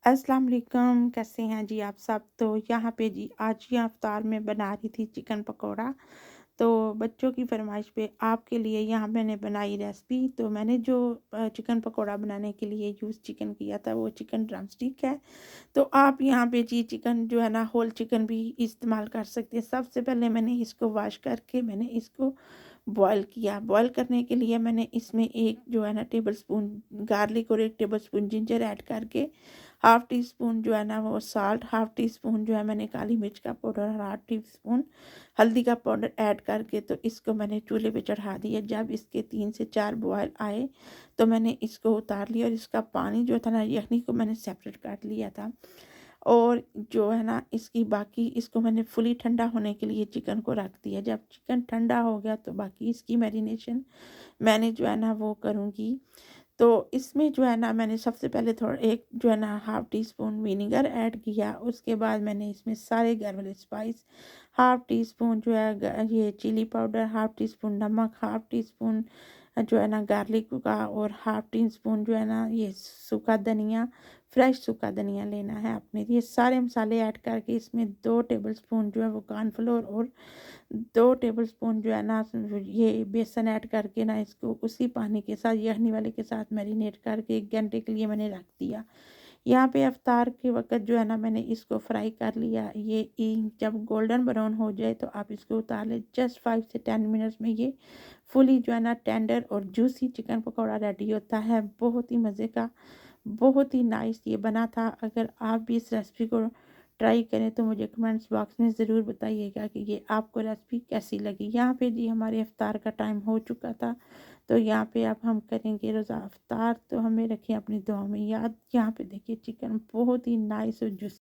अस्सलाम वालेकुम, कैसे हैं जी आप सब? तो यहाँ पे जी आज ये इफ्तार में बना रही थी चिकन पकोड़ा। तो बच्चों की फरमाइश पे आपके लिए यहाँ मैंने बनाई रेसिपी। तो मैंने जो चिकन पकोड़ा बनाने के लिए यूज़ चिकन किया था वो चिकन ड्रम स्टिक है। तो आप यहाँ पे जी चिकन जो है ना होल चिकन भी इस्तेमाल कर सकते हैं। सबसे पहले मैंने इसको वॉश करके मैंने इसको बॉयल किया। बॉयल करने के लिए मैंने इसमें एक जो है ना टेबलस्पून गार्लिक और 1 टेबलस्पून जिंजर ऐड करके हाफ़ टी स्पून जो है ना वो सॉल्ट, हाफ़ टी स्पून जो है मैंने काली मिर्च का पाउडर और हाफ़ टी स्पून हल्दी का पाउडर ऐड करके तो इसको मैंने चूल्हे पे चढ़ा दिया। जब इसके 3 से 4 बॉयल आए तो मैंने इसको उतार लिया और इसका पानी जो था ना यखनी को मैंने सेपरेट कर लिया था। और जो है ना इसकी बाकी इसको मैंने फुली ठंडा होने के लिए चिकन को रख दिया। जब चिकन ठंडा हो गया तो बाकी इसकी मैरिनेशन मैंने जो है ना वो करूँगी। तो इसमें जो है ना मैंने सबसे पहले थोड़ा एक जो है ना half tea spoon vinegar add किया। उसके बाद मैंने इसमें सारे घर वाले स्पाइस हाफ़ टी स्पून जो है ये chilli powder, half teaspoon नमक, हाफ़ टी स्पून जो है ना गार्लिक का और हाफ़ टी स्पून जो है ना ये सूखा धनिया, फ्रेश सूखा धनिया लेना है आपने। ये सारे मसाले ऐड करके इसमें 2 टेबलस्पून जो है वो कॉर्नफ्लोर और 2 टेबलस्पून जो है ना ये बेसन ऐड करके ना इसको उसी पानी के साथ यखनी वाले के साथ मैरिनेट करके 1 घंटे के लिए मैंने रख दिया। यहाँ पे इफ्तार के वक़्त जो है ना मैंने इसको फ्राई कर लिया। ये जब गोल्डन ब्राउन हो जाए तो आप इसको उतार लें। जस्ट 5 से 10 मिनट्स में ये फुली जो है ना टेंडर और जूसी चिकन पकौड़ा रेडी होता है। बहुत ही मज़े का, बहुत ही नाइस ये बना था। अगर आप भी इस रेसिपी को ट्राई करें तो मुझे कमेंट्स बॉक्स में ज़रूर बताइएगा कि ये आपको रेसिपी कैसी लगी। यहाँ पे जी हमारे इफ्तार का टाइम हो चुका था। तो यहाँ पे अब हम करेंगे रोज़ा इफ्तार। तो हमें रखें अपनी दुआ में याद। यहाँ पे देखिए चिकन बहुत ही नाइस और जूसी